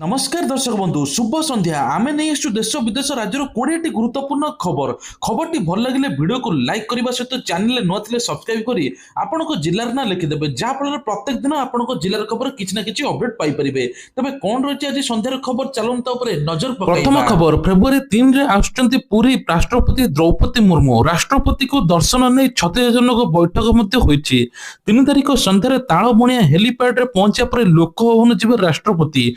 नमस्कार दर्शक बंधु शुभ संध्या आमे नहीं आसु देश विदेश राज्यर 20टी गुरुत्वपूर्ण खबर खबरटी भल लगे वीडियो को लाइक करने सहित चैनल न थे सब्सक्राइब करी आपण जिलार ना लिखिदेवे जहाँफल प्रत्येक दिन आपण जिलार खबर किसी ना कि अपडेट पाइपर तेज कौन रही आज सन्धार खबर चलता नजर प्रथम खबर फेब्रुआरी 3 रे आसुचंती पुरी राष्ट्रपति द्रौपदी मुर्मू राष्ट्रपति को दर्शन नहीं 36 जनक बैठक होती 3 तारिख सन्धार तालबणिया हेलीपैड पहुंचा पर लोकभवन जी राष्ट्रपति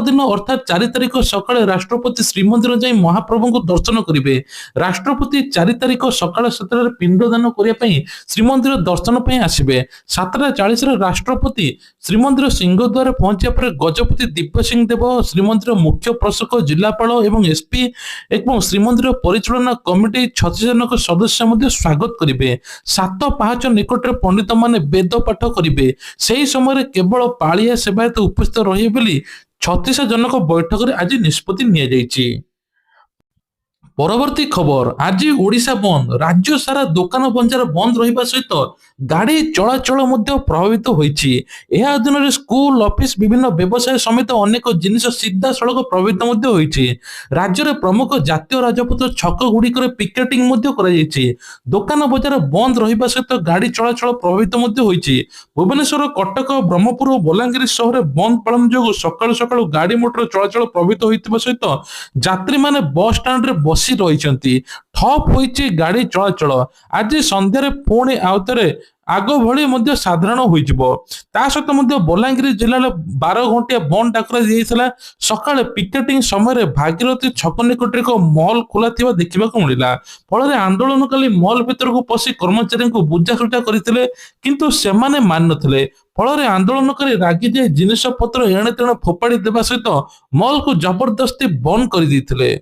दिन अर्थात 4 तारिख सकाଳେ राष्ट्रपति श्रीमंदिर जाई महाप्रभु को दर्शन करेंगे। राष्ट्रपति 4 तारिख सकाळ 7 पिंडदान करने श्रीमंदिर दर्शन आसवे। 7:40 राष्ट्रपति श्रीमंदिर सिंहद्वार पहुंचा पर गजपति दिव्य सिंह देव श्रीमंदिर मुख्य प्रशासक जिलापाल एवं एसपी एवं श्रीमंदिर परिचालना कमिटी 36 जनक सदस्य स्वागत करेंगे। 7 पाहाच निकट पंडित माने वेद पाठ करेंगे। से समय केवल पालिया सेवायत उपस्थित रहे बोली 36 जनक बैठक में आज निष्पत्ति नियाଯାଇଛି। परवर्ती खबर आज ओडिशा बंद राज्य सारा दुकान बंजार बंद रहिबा सहित गाड़ी चलाचल प्रभावित होईछि। यह अधीन स्कूल ऑफिस विभिन्न व्यवसाय समेत अनेक जिनिस सीधा सड़क प्रभावित होईछि। राज्य में प्रमुख जातीय राजपथ छक गुड़िक पिकेटिंग दुकान बजार बंद रहिबा सहित गाड़ी चलाचल प्रभावित होईछि। भुवनेश्वर कटक ब्रह्मपुर और बलांगीर सहर बंद पालन जो सकाळु सकाळु गाड़ी मोटर चलाचल प्रभावित होइतिबा सहित यात्री माने बस स्टैंड रे बसी रहिसंती। ठप होईछि गाड़ी चलाचल। आज संध्यारे पुणी आउतरे आग भली मध्य साधारण होइजिबो। ता सहित मध्य बलांगीर जिल्ला 12 घंटिया बंद डाकरा दिएथिला। सकाळे पिकेटिंग समय भागीरथी छक निकट एक मॉल खोला थिबा देखिबाकू मिलिला। फल आंदोलनकाली मॉल भीतर को पसी कर्मचारी को बुझासुझा करथिले किंतु सेमाने मान नथिले। फल आंदोलनकारी रागी जाए जिनिस पत्र एणे तेणे फोपाड़ी देबा सहित मॉल को जबरदस्ती बंद कर देथिले।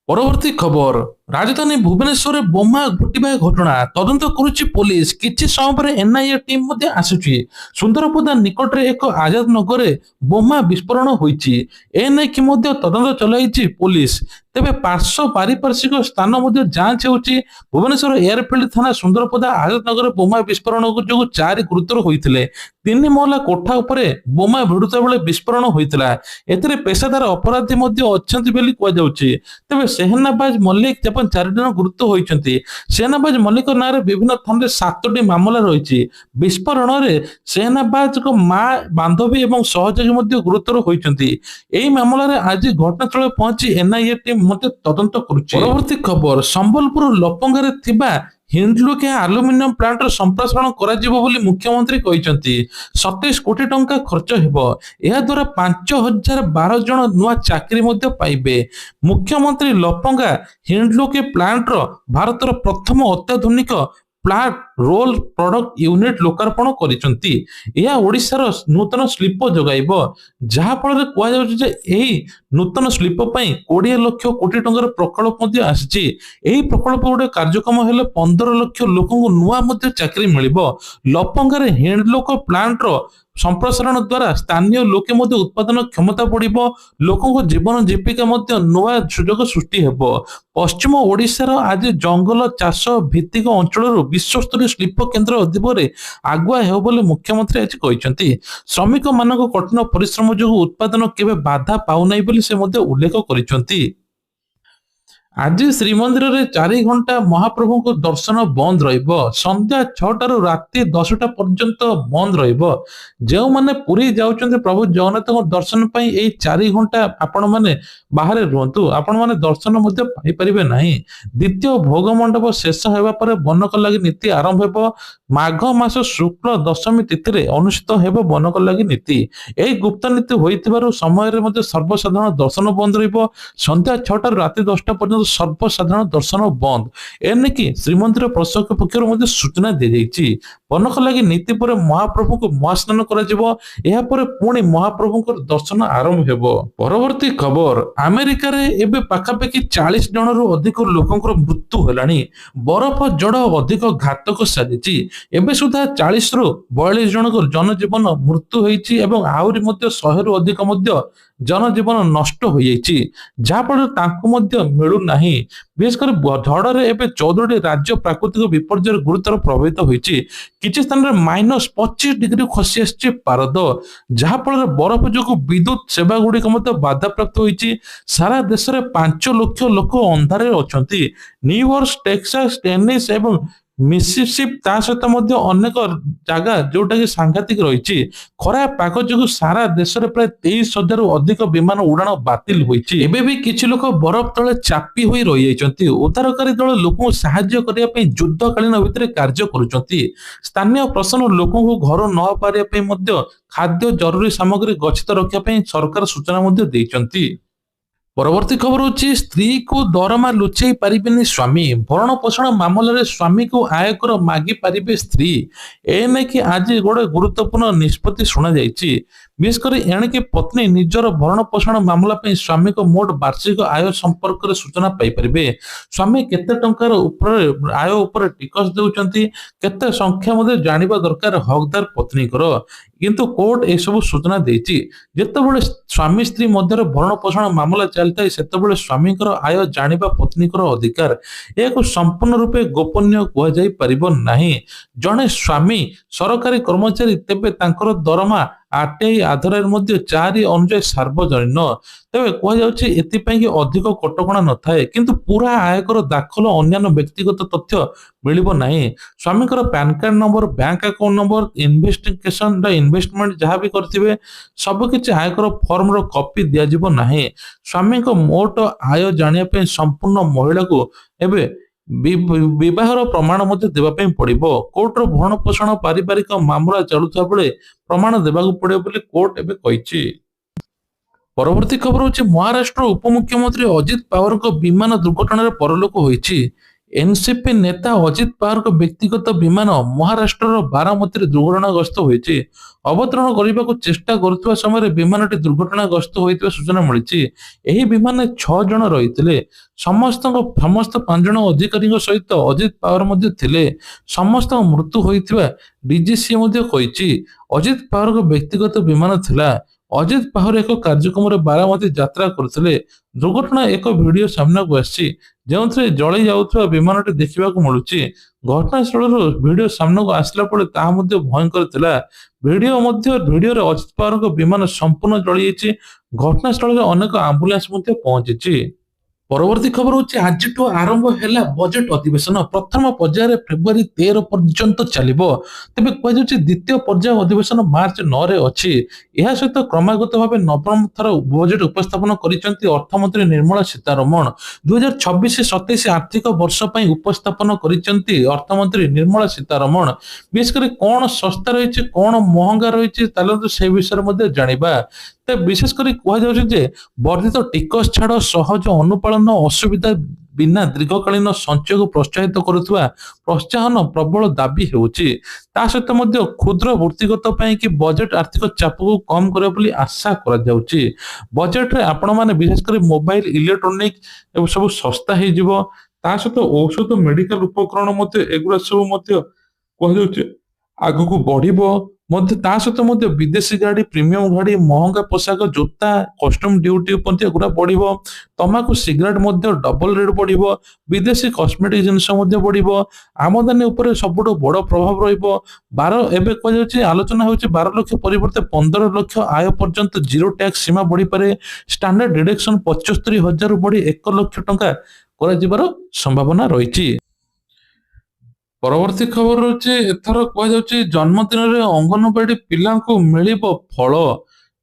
परवर्ती खबर राजधानी भुवनेश्वर बोमा घुटिबा घटना तदंत करुछि पुलिस। किछि समय पर एनआईए टीम मध्ये आसुछि। सुंदरपदा निकट रे एक आजाद नगर बोमा विस्फोरण होईछि। एनै कि मध्ये तदंत चलाइछि पुलिस। तेबे पार्श्व पारिपार्श्विक स्थान मध्ये जांच होछि। भुवनेश्वर एयरफील्ड थाना सुंदरपदा आजाद नगर बोमा विस्फोरण जो 4 गुरुतर होइथिले। 3 महला कोठा उपरे बोमा भिडुता बेले विस्फोरण होइतिला। एथिरे पेशादार अपराधी मध्ये अछंती बेली कोआ जाउछि। तेबे सेहनाबाज मल्लिक जपन 4 जन गुरुतर होइछंती। सेहनाबाज मल्लिक नारे विभिन्न थाने 7टी मामला रहिछि। विस्फोरण रे सेहनाबाज को मां बांधवी एवं सहयोगी मध्ये गुरुतर होइछंती। एही मामला रे आज घटनास्थल पहुंची एनआईए टीम मध्ये तदंत करुछि। परवर्ती खबर संबलपुर लपंगारे थिबा हिंदलुके आलुमिनियम प्लांट संप्रसारण कराजिबो बोली मुख्यमंत्री कहिसंती। 27 कोटी टंका खर्च हेबो। एहा द्वारा 5012 जन नुआ चाकरी मध्ये पाइबे। मुख्यमंत्री लपंगा हिंदलुके प्लांट रो भारतर प्रथम अत्याधुनिक प्लांट रोल प्रोडक्ट यूनिट लोकार्पण करिसंती। यह ओडिशार नूतन शिल्प जोगाइबो। जहा फल कुआ जाउछि जे एही नूतन शिल्प पई 20 लाख कोटी टंकार प्रकल्प मध्ये आछि। एही प्रकल्प गोटे कार्यक्रम हेले 15 लाख लोकଙ୍କୁ नुआ मध्ये चाकरी मिलिबो। लपंगारे हिंदलोक प्लांट रो संप्रसारण द्वारा स्थानीय लोके मध्ये उत्पादन क्षमता बढ़िबो। लोकଙ୍କ जीवन जीविका मध्ये नुआ सुजोग सृष्टि हेबो। पश्चिम ओडिशार आज जंगल चाष भित्तिक अंचल विश्वस्तरीय शिल्प केन्द्र अधिबरे आगुआ हेबो बोली मुख्यमंत्री आज कहिसंती। श्रमिक मानक कठिन परिश्रम जो उत्पादन केबे बाधा पाउ नै बोली से मध्ये उल्लेख करिसंती। आज श्रीमंदिर रे 4 घंटा महाप्रभु को दर्शन बंद रहिबो। संध्या 6 रु राति 10 पर्यंत बंद रहिबो। जो माने पुरी जाउचंते प्रभु जगन्नाथ को दर्शन पई एई 4 घंटा आपण माने बाहर रहंतु। आपण माने दर्शन मध्ये पाई परिबे नाही। द्वितीय भोग मंडप शेष हेबा पर बनक लागि नीति आरंभ हेबो। माघ मास शुक्ल दशमी तिथि रे अनुष्ठित हेबो बनक लागि नीति। एई गुप्त नीति होइतिबारु समय रे मध्ये सर्वसाधारण दर्शन बंद रहिबो। संध्या 6 रु राति 10 पर्यंत सर्वसाधारण दर्शन बंद। एने कि श्रीमंदिर प्रशासक पक्षर मध्ये सूचना दे जाइछि। बनक लागि नीति पर महाप्रभु को महास्नान करा जिवो। एहा पर पुणी महाप्रभु को दर्शन आरंभ हेबो। परवर्ती खबर अमेरिका रे एबे पाखापाखि 40 जनरु अधिक लोकंकर मृत्यु हेलानी। बरफ जड़ अधिक घातक साजिछि। एबे सुधा 40 रु 42 जनक जनजीवन मृत्यु होइछि एवं आहुरी मध्ये 100 रु अधिक मध्ये जनजीवन नष्ट हो जाइछि। जहाँफल तांको मध्ये मिलू नाही। विशेषकर झड़े एवं 14टी राज्य प्राकृतिक विपर्य गुरुतर प्रभावित होइछि। କିଛି ସ୍ଥାନରେ -25 ଡିଗ୍ରୀ ଖସି ଆସିଛି ପାରଦ, ଯାହାଫଳରେ ବରଫ ଯୋଗୁଁ ବିଦ୍ୟୁତ ସେବା ଗୁଡ଼ିକ ମଧ୍ୟ ବାଧାପ୍ରାପ୍ତ ହୋଇଛି। ସାରା ଦେଶରେ 5 ଲକ୍ଷ ଲୋକ ଅନ୍ଧାରରେ ଅଛନ୍ତି। ନ୍ୟୁୟର୍କ, ଟେକ୍ସାସ, ଟେନେସି ଏବଂ ମିସିସିପି ତା ସହିତ ମଧ୍ୟ ଅନେକ ଜାଗା ଯୋଉଟାକି ସାଂଘାତିକ ରହିଛି। ଖରାପ ପାଗ ଯୋଗୁଁ ସାରା ଦେଶରେ ପ୍ରାୟ 23,000ରୁ ଅଧିକ ବିମାନ ଉଡ଼ାଣ ବାତିଲ ହୋଇଛି। ଏବେ ବି କିଛି ଲୋକ ବରଫ ତଳେ ଚାପି ହୋଇ ରହିଯାଇଛନ୍ତି। ଉଦ୍ଧାରକାରୀ ଦଳ ଲୋକଙ୍କୁ ସାହାଯ୍ୟ କରିବା ପାଇଁ ଯୁଦ୍ଧକାଳୀନ ଭିତରେ କାର୍ଯ୍ୟ କରୁଛନ୍ତି। ସ୍ଥାନୀୟ ପ୍ରଶାସନ ଲୋକଙ୍କୁ ଘରୁ ନ ପାରିବା ପାଇଁ ମଧ୍ୟ ଖାଦ୍ୟ, ଜରୁରୀ ସାମଗ୍ରୀ ଗଚ୍ଛିତ ରଖିବା ପାଇଁ ସରକାର ସୂଚନା ମଧ୍ୟ ଦେଇଛନ୍ତି। ପରବର୍ତ୍ତୀ ଖବର ହଉଛି ସ୍ତ୍ରୀକୁ ଦରମା ଲୁଚେଇ ପାରିବେନି ସ୍ୱାମୀ, ଭରଣ ପୋଷଣ ମାମଲାରେ ସ୍ୱାମୀକୁ ଆୟକର ମାଗି ପାରିବେ ସ୍ତ୍ରୀ। ଏ ନେଇକି ଆଜି ଗୋଟେ ଗୁରୁତ୍ୱପୂର୍ଣ୍ଣ ନିଷ୍ପତ୍ତି ଶୁଣାଯାଇଛି। ବିଶେଷ କରି ଏଣିକି ପତ୍ନୀ ନିଜର ଭରଣ ପୋଷଣ ମାମଲା ପାଇଁ ସ୍ୱାମୀଙ୍କ ମୋଟ ବାର୍ଷିକ ଆୟ ସମ୍ପର୍କରେ ସୂଚନା ପାଇପାରିବେ। ସ୍ୱାମୀ କେତେ ଟଙ୍କାର ଉପରେ ଆୟ ଉପରେ ଟିକସ ଦେଉଛନ୍ତି, କେତେ ସଂଖ୍ୟା ମଧ୍ୟ ଜାଣିବା ଦରକାର ହକଦାର ପତ୍ନୀଙ୍କର। କିନ୍ତୁ କୋର୍ଟ ଏସବୁ ସୂଚନା ଦେଇଛି। ଯେତେବେଳେ ସ୍ୱାମୀ ସ୍ତ୍ରୀ ମଧ୍ୟରେ ଭରଣ ପୋଷଣ ମାମଲା ଚାଲିଥାଏ ସେତେବେଳେ ସ୍ୱାମୀଙ୍କର ଆୟ ଜାଣିବା ପତ୍ନୀଙ୍କର ଅଧିକାର। ଏହାକୁ ସମ୍ପୂର୍ଣ୍ଣ ରୂପେ ଗୋପନୀୟ କୁହାଯାଇ ପାରିବ ନାହିଁ। ଜଣେ ସ୍ୱାମୀ ସରକାରୀ କର୍ମଚାରୀ ତେବେ ତାଙ୍କର ଦରମା RTI ଆଧାରରେ ମଧ୍ୟ 4 ଅନୁଯାୟୀ ସାର୍ବଜନୀନ। ତେବେ କୁହାଯାଉଛି ଏଥିପାଇଁ ଅଧିକ କଟକଣା ନଥାଏ, କିନ୍ତୁ ପୁରା ଆୟକର ଦାଖଲ ଅନ୍ୟାନ୍ୟ ବ୍ୟକ୍ତିଗତ ତଥ୍ୟ ମିଳିବ ନାହିଁ। ସ୍ୱାମୀଙ୍କର PAN card number, bank account number, investment ଯାହା ବି କରିଥିବେ ସବୁକିଛି ଆୟକର ଫର୍ମର କପି ଦିଆଯିବ ନାହିଁ। ସ୍ୱାମୀଙ୍କ ମୋଟ ଆୟ ଜାଣିବା ପାଇଁ ସମ୍ପୂର୍ଣ୍ଣ ମହିଳାକୁ ଏବେ ବିବାହର ପ୍ରମାଣ ମଧ୍ୟ ଦେବା ପାଇଁ ପଡିବ। କୋର୍ଟର ଭରଣ ପୋଷଣ ପାରିବାରିକ ମାମଲା ଚାଲୁଥିବା ବେଳେ ପ୍ରମାଣ ଦେବାକୁ ପଡିବ ବୋଲି କୋର୍ଟ ଏବେ କହିଛି। ପରବର୍ତ୍ତୀ ଖବର ହଉଛି ମହାରାଷ୍ଟ୍ର ଉପମୁଖ୍ୟମନ୍ତ୍ରୀ ଅଜିତ ପାୱାରଙ୍କ ବିମାନ ଦୁର୍ଘଟଣାରେ ପରଲୋକ ହୋଇଛି। ଏନସିପି ନେତା ଅଜିତ ପାୱାରଙ୍କ ବ୍ୟକ୍ତିଗତ ବିମାନ ମହାରାଷ୍ଟ୍ରର ବାରାମତୀରେ ଦୁର୍ଘଟଣାଗ୍ରସ୍ତ ହୋଇଛି। ଅବତରଣ କରିବାକୁ ଚେଷ୍ଟା କରୁଥିବା ସମୟରେ ବିମାନଟି ଦୁର୍ଘଟଣାଗ୍ରସ୍ତ ହୋଇଥିବା ସୂଚନା ମିଳିଛି। ଏହି ବିମାନରେ 6 ଜଣ ରହିଥିଲେ। ସମସ୍ତ 5 ଜଣ ଅଧିକାରୀଙ୍କ ସହିତ ଅଜିତ ପାୱାର ମଧ୍ୟ ଥିଲେ। ସମସ୍ତଙ୍କ ମୃତ୍ୟୁ ହୋଇଥିବା DGCA ମଧ୍ୟ କହିଛି। ଅଜିତ ପାୱାରଙ୍କ ବ୍ୟକ୍ତିଗତ ବିମାନ ଥିଲା। ଅଜିତ ପାୱାର ଏକ କାର୍ଯ୍ୟକ୍ରମରେ ବାରାମତୀ ଯାତ୍ରା କରୁଥିଲେ। ଦୁର୍ଘଟଣା ଏକ ଭିଡିଓ ସାମ୍ନାକୁ ଆସିଛି, ଯେଉଁଥିରେ ଜଳି ଯାଉଥିବା ବିମାନଟି ଦେଖିବାକୁ ମିଳୁଛି। ଘଟଣାସ୍ଥଳରୁ ଭିଡିଓ ସାମ୍ନାକୁ ଆସିଲା ପରେ ତାହା ମଧ୍ୟ ଭୟଙ୍କର ଥିଲା। ଭିଡିଓରେ ଅଜିତ ପାୱାରଙ୍କ ବିମାନ ସମ୍ପୂର୍ଣ୍ଣ ଜଳିଯାଇଛି। ଘଟଣାସ୍ଥଳରେ ଅନେକ ଆମ୍ବୁଲାନ୍ସ ମଧ୍ୟ ପହଞ୍ଚିଛି। ପରବର୍ତ୍ତୀ ଖବର ହଉଛି ଆଜିଠୁ ଆରମ୍ଭ ହେଲା ବଜେଟ ଅଧିବେଶନ। ପ୍ରଥମ ପର୍ଯ୍ୟାୟରେ ଫେବୃଆରୀ 13 ପର୍ଯ୍ୟନ୍ତ ଚାଲିବ। ତେବେ କୁହାଯାଉଛି ଦ୍ୱିତୀୟ ପର୍ଯ୍ୟାୟ ଅଧିବେଶନ ମାର୍ଚ୍ଚ 9ରେ ଅଛି। ଏହା ସହିତ କ୍ରମାଗତ ଭାବେ ନବମ ଥର ବଜେଟ ଉପସ୍ଥାପନ କରିଛନ୍ତି ଅର୍ଥମନ୍ତ୍ରୀ ନିର୍ମଳା ସୀତାରମଣ। 2026-27 ଆର୍ଥିକ ବର୍ଷ ପାଇଁ ଉପସ୍ଥାପନ କରିଛନ୍ତି ଅର୍ଥମନ୍ତ୍ରୀ ନିର୍ମଳା ସୀତାରମଣ। ବିଶେଷ କରି କଣ ଶସ୍ତା ରହିଛି, କଣ ମହଙ୍ଗା ରହିଛି, ଚାଲନ୍ତୁ ସେ ବିଷୟରେ ମଧ୍ୟ ଜାଣିବା। ତ ବିଶେଷ କରି କୁହାଯାଉଛି ଯେ ବର୍ଦ୍ଧିତ ଟିକସ ଛାଡ଼, ସହଜ ଅନୁପାଳନ, ଅସୁବିଧା ବିନା ଦୀର୍ଘକାଳୀନ ସଞ୍ଚୟକୁ ପ୍ରୋତ୍ସାହିତ କରୁଥିବା ପ୍ରୋତ୍ସାହନ ପ୍ରବଳ ଦାବି ହେଉଛି। ତା ସହିତ ମଧ୍ୟ କ୍ଷୁଦ୍ର ବୃତ୍ତିଗତ ପାଇଁ କି ବଜେଟ ଆର୍ଥିକ ଚାପକୁ କମ କରିବ ବୋଲି ଆଶା କରାଯାଉଛି। ବଜେଟରେ ଆପଣମାନେ ବିଶେଷ କରି ମୋବାଇଲ, ଇଲେକ୍ଟ୍ରୋନିକ ଏବଂ ସବୁ ଶସ୍ତା ହେଇଯିବ। ତା ସହିତ ଔଷଧ, ମେଡିକାଲ ଉପକରଣ ମଧ୍ୟ ଏଗୁଡା ସବୁ ମଧ୍ୟ କୁହାଯାଉଛି ଆଗକୁ ବଢିବ। ମଧ୍ୟ ତା ସହିତ ମଧ୍ୟ ବିଦେଶୀ ଗାଡି, ପ୍ରିମିୟମ ଗାଡି, ମହଙ୍ଗା ପୋଷାକ, ଜୋତା, କଷ୍ଟମ ଡ୍ୟୁଟି ମଧ୍ୟ ଏଗୁଡା ବଢିବ। ତମାଖୁ, ସିଗାରେଟ ମଧ୍ୟ ଡବଲ ରେଟ୍ ବଢିବ। ବିଦେଶୀ କସ୍ମେଟିକ ଜିନିଷ ମଧ୍ୟ ବଢିବ। ଆମଦାନୀ ଉପରେ ସବୁଠୁ ବଡ ପ୍ରଭାବ ରହିବ। ଏବେ କୁହାଯାଉଛି, ଆଲୋଚନା ହେଉଛି 12 ଲକ୍ଷ ପରିବର୍ତ୍ତେ 15 ଲକ୍ଷ ଆୟ ପର୍ଯ୍ୟନ୍ତ ଜିରୋ ଟ୍ୟାକ୍ସ ସୀମା ବଢିପାରେ। ଷ୍ଟାଣ୍ଡାର୍ଡ ଡିଡକ୍ସନ 75,000ରୁ ବଢି 1 ଲକ୍ଷ ଟଙ୍କା କରାଯିବାର ସମ୍ଭାବନା ରହିଛି। ପରବର୍ତ୍ତୀ ଖବର ହଉଛି ଏଥର କୁହାଯାଉଛି ଜନ୍ମଦିନରେ ଅଙ୍ଗନବାଡି ପିଲାଙ୍କୁ ମିଳିବ ଫଳ।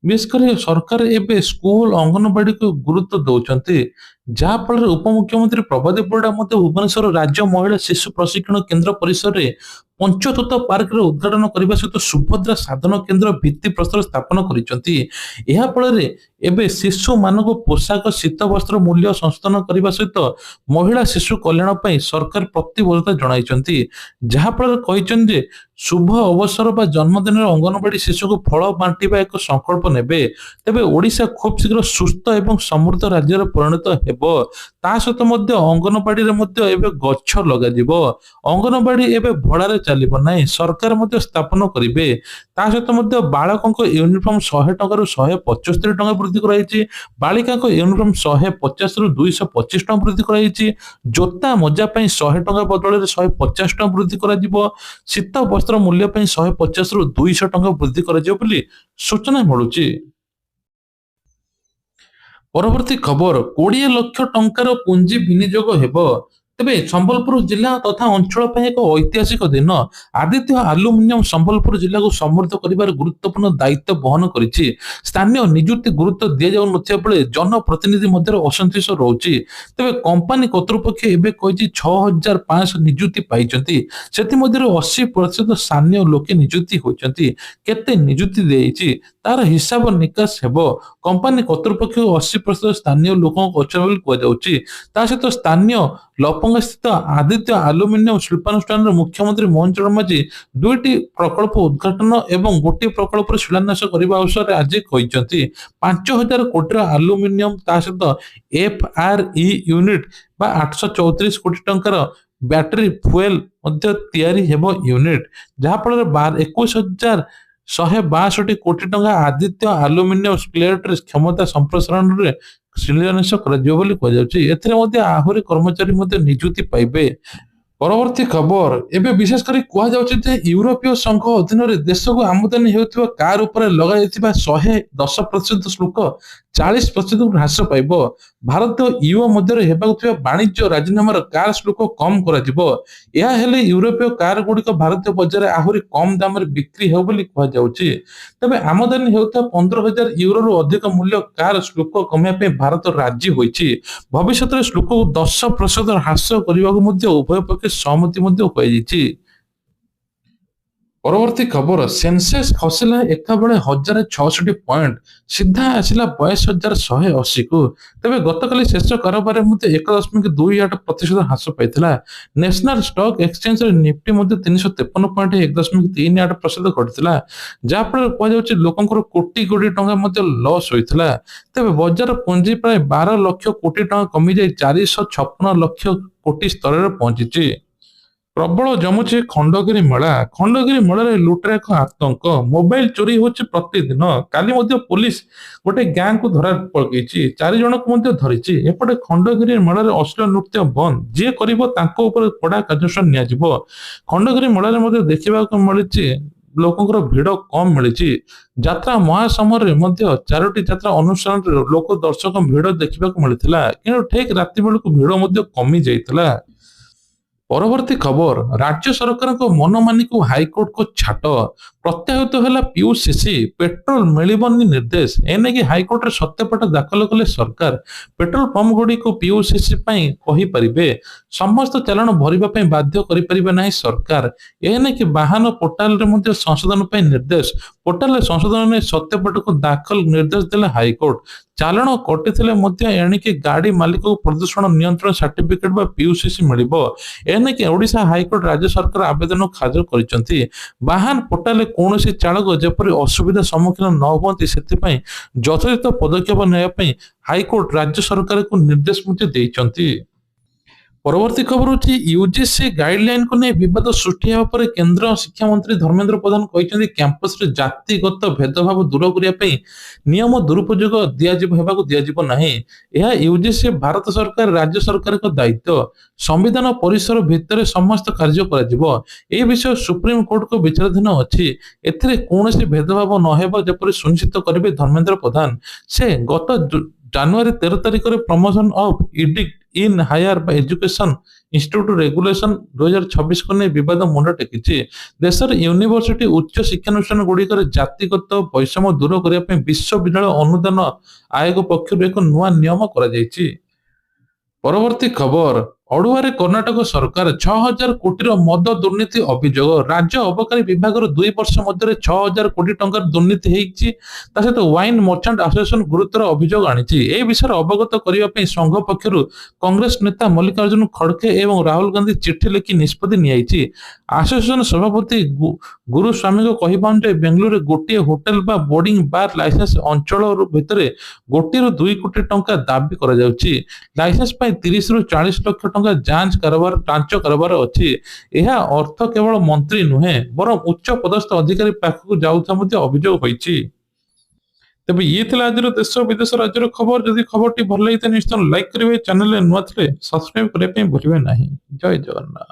ବିଶେଷ କରି ସରକାର ଏବେ ସ୍କୁଲ, ଅଙ୍ଗନବାଡିକୁ ଗୁରୁତ୍ୱ ଦଉଛନ୍ତି। ଯାହା ଫଳରେ ଉପମୁଖ୍ୟମନ୍ତ୍ରୀ ପ୍ରଭାତୀ ପରିଡ଼ା ମଧ୍ୟ ଭୁବନେଶ୍ୱର ରାଜ୍ୟ ମହିଳା ଶିଶୁ ପ୍ରଶିକ୍ଷଣ କେନ୍ଦ୍ର ପରିସରରେ ପଞ୍ଚତୁତ ପାର୍କରେ ଉଦ୍ଘାଟନ କରିବା ସହିତ ସୁଭଦ୍ରା ସାଧନ କେନ୍ଦ୍ର ଭିତ୍ତିପ୍ରସ୍ତର ସ୍ଥାପନ କରିଛନ୍ତି। ଏହା ଫଳରେ ଏବେ ଶିଶୁମାନଙ୍କୁ ପୋଷାକ, ଶୀତ ବସ୍ତ୍ର ମୂଲ୍ୟ ସଂଶୋଧନ କରିବା ସହିତ ମହିଳା ଶିଶୁ କଲ୍ୟାଣ ପାଇଁ ସରକାର ପ୍ରତିବଦ୍ଧତା ଜଣାଇଛନ୍ତି। ଯାହାଫଳରେ କହିଛନ୍ତି ଯେ ଶୁଭ ଅବସର ବା ଜନ୍ମଦିନରେ ଅଙ୍ଗନବାଡି ଶିଶୁକୁ ଫଳ ବାଣ୍ଟିବା ଏକ ସଂକଳ୍ପ ନେବେ। ତେବେ ଓଡ଼ିଶା ଖୁବ୍ ଶୀଘ୍ର ସୁସ୍ଥ ଏବଂ ସମୃଦ୍ଧ ରାଜ୍ୟରେ ପରିଣତ ହେବ। ତା ସହିତ ମଧ୍ୟ ଅଙ୍ଗନବାଡିରେ ମଧ୍ୟ ଏବେ ଗଛ ଲଗାଯିବ। ଅଙ୍ଗନବାଡି ଏବେ ଭଡାରେ ଚାଲିବ ନାହିଁ, ସରକାର ମଧ୍ୟ ସ୍ଥାପନ କରିବେ। ତା ସହିତ ମଧ୍ୟ ବାଳକଙ୍କ ୟୁନିଫର୍ମ 100 ଟଙ୍କାରୁ 175 ଟଙ୍କା ବୃଦ୍ଧି କରାଯାଇଛି। ବାଳିକାଙ୍କ ୟୁନିଫର୍ମ 150ରୁ 225 ଟଙ୍କା ବୃଦ୍ଧି କରାଯାଇଛି। ଜୋତା ମୋଜା ପାଇଁ 100 ଟଙ୍କା ବଦଳରେ 150 ଟଙ୍କା ବୃଦ୍ଧି କରାଯିବ। ଶୀତ ବସ୍ତ୍ର ମୂଲ୍ୟ ପାଇଁ 150ରୁ 200 ଟଙ୍କା ବୃଦ୍ଧି କରାଯିବ ବୋଲି ସୂଚନା ମିଳୁଛି। ପରବର୍ତ୍ତୀ ଖବର, 20 ଲକ୍ଷ ଟଙ୍କାର ପୁଞ୍ଜି ବିନିଯୋଗ ହେବ। ତେବେ ସମ୍ବଲପୁର ଜିଲ୍ଲା ତଥା ଅଞ୍ଚଳ ପାଇଁ ଏକ ଐତିହାସିକ ଦିନ। ଆଦିତ୍ୟ ଆଲୁମିନିୟମ ସମ୍ବଲପୁର ଜିଲ୍ଲାକୁ ସମୃଦ୍ଧ କରିବାର ଗୁରୁତ୍ୱପୂର୍ଣ୍ଣ ଦାୟିତ୍ୱ ବହନ କରିଛି। ସ୍ଥାନୀୟ ନିଯୁକ୍ତି ଗୁରୁତ୍ୱ ଦିଆଯାଉନଥିବା ବେଳେ ଜନପ୍ରତିନିଧି ମଧ୍ୟରେ ଅସନ୍ତୋଷ ରହୁଛି। ତେବେ କମ୍ପାନୀ କର୍ତ୍ତୃପକ୍ଷ ଏବେ କହିଛି 6500 ନିଯୁକ୍ତି ପାଇଛନ୍ତି। ସେଥିମଧ୍ୟରୁ 80% ସ୍ଥାନୀୟ ଲୋକେ ନିଯୁକ୍ତି ହୋଇଛନ୍ତି। କେତେ ନିଯୁକ୍ତି ଦିଆଯାଇଛି ତାର ହିସାବ ନିକାଶ ହେବ। କମ୍ପାନୀ କର୍ତ୍ତୃପକ୍ଷ 80% ସ୍ଥାନୀୟ ଲୋକଙ୍କ ଅଛନ୍ତି ବୋଲି କୁହାଯାଉଛି। ତା ସହିତ ସ୍ଥାନୀୟ ଲପଙ୍ଗା ସ୍ଥିତ ଆଦିତ୍ୟ ଆଲୁମିନିୟମ ଶିଳ୍ପାନୁଷ୍ଠାନର ମୁଖ୍ୟମନ୍ତ୍ରୀ ମୋହନ ଚରଣ ମାଝୀ 2ଟି ପ୍ରକଳ୍ପ ଉଦ୍ଘାଟନ ଏବଂ ଗୋଟିଏ ପ୍ରକଳ୍ପର ଶିଳାନ୍ୟାସ କରିବା ଅବସରରେ ଆଜି କହିଛନ୍ତି 5000 କୋଟିର ଆଲୁମିନିୟମ ତା ସହିତ FRE ୟୁନିଟ୍ ବା 834 କୋଟି ଟଙ୍କାର ବ୍ୟାଟେରୀ ଫୁଏଲ ମଧ୍ୟ ତିଆରି ହେବ ୟୁନିଟ୍, ଯାହାଫଳରେ 21,162 କୋଟି ଟଙ୍କା ଆଦିତ୍ୟ ଆଲୁମିନିୟମ ପ୍ଲେଟର କ୍ଷମତା ସମ୍ପ୍ରସାରଣରେ ଶିଳାନ୍ୟାସ କରାଯିବ ବୋଲି କୁହାଯାଉଛି। ଏଥିରେ ମଧ୍ୟ ଆହୁରି କର୍ମଚାରୀ ମଧ୍ୟ ନିଯୁକ୍ତି ପାଇବେ। ପରବର୍ତ୍ତୀ ଖବର, ଏବେ ବିଶେଷ କରି କୁହାଯାଉଛି ଯେ ୟୁରୋପୀୟ ସଂଘ ଅଧୀନରେ ଦେଶକୁ ଆମଦାନୀ ହେଉଥିବା କାର ଉପରେ ଲଗାଯାଇଥିବା 110% ଶୁଳ୍କ 40% ହ୍ରାସ ପାଇବ। ଭାରତ ୟୁରୋ ମଧ୍ୟରେ ହେବାକୁ ଥିବା ବାଣିଜ୍ୟ ରାଜିନାମାର କାର ଶୁଳ୍କ କମ୍ କରାଯିବ। ଏହା ହେଲେ ୟୁରୋପୀୟ କାର ଗୁଡିକ ଭାରତୀୟ ବଜାରରେ ଆହୁରି କମ୍ ଦାମରେ ବିକ୍ରି ହେବ ବୋଲି କୁହାଯାଉଛି। ତେବେ ଆମଦାନୀ ହେଉଥିବା 15,000 ୟୁରୋରୁ ଅଧିକ ମୂଲ୍ୟ କାର ଶୁଳ୍କ କମାଇବା ପାଇଁ ଭାରତ ରାଜି ହୋଇଛି। ଭବିଷ୍ୟତରେ ଶୁଳ୍କକୁ 10% ହ୍ରାସ କରିବାକୁ ମଧ୍ୟ ଉଭୟ ପକ୍ଷେ ସହମତି ମଧ୍ୟ ହୋଇଯାଇଛି। ପରବର୍ତ୍ତୀ ଖବର, ସେନ୍ସେକ୍ସ ଖସିଲା ଏକାବେଳେ 1066 ପଏଣ୍ଟ, ସିଧା ଆସିଲା 22,180କୁ। ତେବେ ଗତକାଲି ଶେଷ କାରବାରରେ ମଧ୍ୟ 1.28% ହ୍ରାସ ପାଇଥିଲା। ନ୍ୟାସନାଲ ଷ୍ଟକ ଏକ୍ସଚେଞ୍ଜରେ ନିଫ୍ଟି ମଧ୍ୟ 353 ପଏଣ୍ଟ 1.38% ଘଟିଥିଲା, ଯାହାଫଳରେ କୁହାଯାଉଛି ଲୋକଙ୍କର କୋଟି କୋଟି ଟଙ୍କା ମଧ୍ୟ ଲସ୍ ହୋଇଥିଲା। ତେବେ ବଜାର ପୁଞ୍ଜି ପ୍ରାୟ 12 ଲକ୍ଷ କୋଟି ଟଙ୍କା କମିଯାଇ 456 ଲକ୍ଷ କୋଟି ସ୍ତରରେ ପହଞ୍ଚିଛି। ପ୍ରବଳ ଜମୁଛି ଖଣ୍ଡଗିରି ମେଳା। ଖଣ୍ଡଗିରି ମେଳାରେ ଲୁଟର ଏକ ଆତଙ୍କ, ମୋବାଇଲ ଚୋରି ହେଉଛି ପ୍ରତିଦିନ। କାଲି ମଧ୍ୟ ପୋଲିସ ଗୋଟେ ଗ୍ୟାଙ୍ଗକୁ ଧରା ପକେଇଛି, 4 ଜଣଙ୍କୁ ମଧ୍ୟ ଧରିଛି। ଏପଟେ ଖଣ୍ଡଗିରି ମେଳାରେ ଅଶ୍ଳୀଳ ନୃତ୍ୟ ବନ୍ଦ, ଯିଏ କରିବ ତାଙ୍କ ଉପରେ କଡା କାର୍ଯ୍ୟାନୁଷ୍ଠାନ ନିଆଯିବ। ଖଣ୍ଡଗିରି ମେଳାରେ ମଧ୍ୟ ଦେଖିବାକୁ ମିଳିଛି ଲୋକଙ୍କର ଭିଡ କମ ମିଳିଛି। ଯାତ୍ରା ମହାସମରରେ ମଧ୍ୟ 4ଟି ଯାତ୍ରା ଅନୁଷ୍ଠାନରେ ଲୋକ ଦର୍ଶକ ଭିଡ ଦେଖିବାକୁ ମିଳିଥିଲା, କିନ୍ତୁ ଠିକ ରାତି ବେଳକୁ ଭିଡ ମଧ୍ୟ କମି ଯାଇଥିଲା। ପରବର୍ତ୍ତୀ ଖବର, ରାଜ୍ୟ ସରକାରଙ୍କ ମନମାନିକୁ ହାଇକୋର୍ଟଙ୍କ ଛାଟ, ପ୍ରତ୍ୟାହୃତ ହେଲା PUCC, ପେଟ୍ରୋଲ ମିଳିବନି ନିର୍ଦ୍ଦେଶ। ଏନେଇକି ହାଇକୋର୍ଟରେ ସତ୍ୟପାଠ ଦାଖଲ କଲେ ସରକାର। ପେଟ୍ରୋଲ ପମ୍ପ ଗୁଡିକୁ PUCC ପାଇଁ କହିପାରିବେ, ସମସ୍ତ ଚାଲାଣ ଭରିବା ପାଇଁ ବାଧ୍ୟ କରିପାରିବେ ନାହିଁ ସରକାର। ଏନେଇକି ବାହନ ପୋର୍ଟାଲରେ ମଧ୍ୟ ସଂଶୋଧନ ପାଇଁ ନିର୍ଦ୍ଦେଶ। ପୋର୍ଟାଲରେ ସଂଶୋଧନ ନେଇ ସତ୍ୟପାଠକୁ ଦାଖଲ ନିର୍ଦ୍ଦେଶ ଦେଲେ ହାଇକୋର୍ଟ। ଚାଲାଣ କଟିଥିଲେ ମଧ୍ୟ ଏଣିକି ଗାଡି ମାଲିକକୁ ପ୍ରଦୂଷଣ ନିୟନ୍ତ୍ରଣ ସାର୍ଟିଫିକେଟ ବା PUCC ମିଳିବ। ଏନେଇକି ଓଡ଼ିଶା ହାଇକୋର୍ଟ ରାଜ୍ୟ ସରକାର ଆବେଦନ ଖାରଜ କରିଛନ୍ତି। ବାହନ ପୋର୍ଟାଲରେ କୌଣସି ଚାଳକ ଯେପରି ଅସୁବିଧା ସମ୍ମୁଖୀନ ନ ହୁଅନ୍ତି ସେଥିପାଇଁ ଯଥୋଚିତ ପଦକ୍ଷେପ ନେବା ପାଇଁ ହାଇକୋର୍ଟ ରାଜ୍ୟ ସରକାରଙ୍କୁ ନିର୍ଦ୍ଦେଶ ମଧ୍ୟ ଦେଇଛନ୍ତି। ପରବର୍ତ୍ତୀ ଖବର ହେଉଛି ୟୁଜିସି ଗାଇଡଲାଇନକୁ ନେଇ ବିବାଦ ସୃଷ୍ଟି ହେବା ପରେ କେନ୍ଦ୍ର ଶିକ୍ଷାମନ୍ତ୍ରୀ ଧର୍ମେନ୍ଦ୍ର ପ୍ରଧାନ କହିଛନ୍ତି କ୍ୟାମ୍ପସରେ ଜାତିଗତ ଭେଦଭାବ ଦୂର କରିବା ପାଇଁ ନିୟମ ଦୁରୁପଯୋଗ ହେବାକୁ ଦିଆଯିବ ନାହିଁ। ଏହା ୟୁଜିସି, ଭାରତ ସରକାର, ରାଜ୍ୟ ସରକାରଙ୍କ ଦାୟିତ୍ୱ। ସମ୍ବିଧାନ ପରିସର ଭିତରେ ସମସ୍ତ କାର୍ଯ୍ୟ କରାଯିବ। ଏହି ବିଷୟ ସୁପ୍ରିମକୋର୍ଟଙ୍କ ବିଚାରାଧୀନ ଅଛି। ଏଥିରେ କୌଣସି ଭେଦଭାବ ନ ହେବ ଯେପରି ସୁନିଶ୍ଚିତ କରିବେ ଧର୍ମେନ୍ଦ୍ର ପ୍ରଧାନ। ସେ ଗତ ଜାନୁଆରୀ 13 ତାରିଖରେ promotion of equity in higher education institute regulation 2026କୁ ନେଇ ବିବାଦ ମୁଣ୍ଡ ଟେକିଛି। ଦେଶର ୟୁନିଭର୍ସିଟି ଉଚ୍ଚ ଶିକ୍ଷାନୁଷ୍ଠାନ ଗୁଡିକରେ ଜାତିଗତ ବୈଷମ୍ୟ ଦୂର କରିବା ପାଇଁ ବିଶ୍ୱବିଦ୍ୟାଳୟ ଅନୁଦାନ ଆୟୋଗ ପକ୍ଷରୁ ଏକ ନୂଆ ନିୟମ କରାଯାଇଛି। ପରବର୍ତ୍ତୀ ଖବର, ଅଡୁଆରେ କର୍ଣ୍ଣାଟକ ସରକାର 6,000 କୋଟିର ମଦ ଦୁର୍ନୀତି ଅଭିଯୋଗ। ରାଜ୍ୟ ଅବକାରୀ ବିଭାଗର 2 ବର୍ଷ ମଧ୍ୟରେ 6,000 କୋଟି ଟଙ୍କାର ଦୁର୍ନୀତି ହେଇଛି। ତା ସହିତ ୱାଇନ୍ ମର୍ଚାଣ୍ଟ ଆସୋସିଏସନ ଗୁରୁତର ଅଭିଯୋଗ ଆଣିଛି। ଏ ବିଷୟରେ ଅବଗତ କରିବା ପାଇଁ ସଂଘ ପକ୍ଷରୁ କଂଗ୍ରେସ ନେତା ମଲ୍ଲିକାର୍ଜୁନ ଖଡକେ ଏବଂ ରାହୁଲ ଗାନ୍ଧୀ ଚିଠି ଲେଖି ନିଷ୍ପତ୍ତି ନିଆଯାଇଛି। ଆସୋସିଏସନ ସଭାପତି ଗୁରୁସ୍ୱାମୀଙ୍କ କହିବା ଅନୁଯାୟୀ ବେଙ୍ଗାଲୁରୁରେ ଗୋଟିଏ ହୋଟେଲ ବା ବୋର୍ଡିଂ ବାର ଲାଇସେନ୍ସ ଅଞ୍ଚଳ ଭିତରେ 1 ରୁ 2 କୋଟି ଟଙ୍କା ଦାବି କରାଯାଉଛି। ଲାଇସେନ୍ସ ପାଇଁ 30 ରୁ 40 ଲକ୍ଷ ଟଙ୍କା ପାଞ୍ଚ କାରବାର ଅଛି। ଏହା ଅର୍ଥ କେବଳ ମନ୍ତ୍ରୀ ନୁହେଁ ବରଂ ଉଚ୍ଚ ପଦସ୍ଥ ଅଧିକାରୀ ପାଖକୁ ଯାଉଥିବା ମଧ୍ୟ ଅଭିଯୋଗ ହୋଇଛି। ତେବେ ଇଏ ଥିଲା ଆଜିର ଦେଶ ବିଦେଶ ରାଜ୍ୟର ଖବର। ଯଦି ଖବରଟି ଭଲ ଲାଗିଥାଏ ନିଶ୍ଚୟ ଲାଇକ୍ କରିବେ, ଚ୍ୟାନେଲରେ ନୂଆ ଥିଲେ ସବସ୍କ୍ରାଇବ କରିବା ପାଇଁ ଭୁଲିବେ ନାହିଁ। ଜୟ ଜଗନ୍ନାଥ।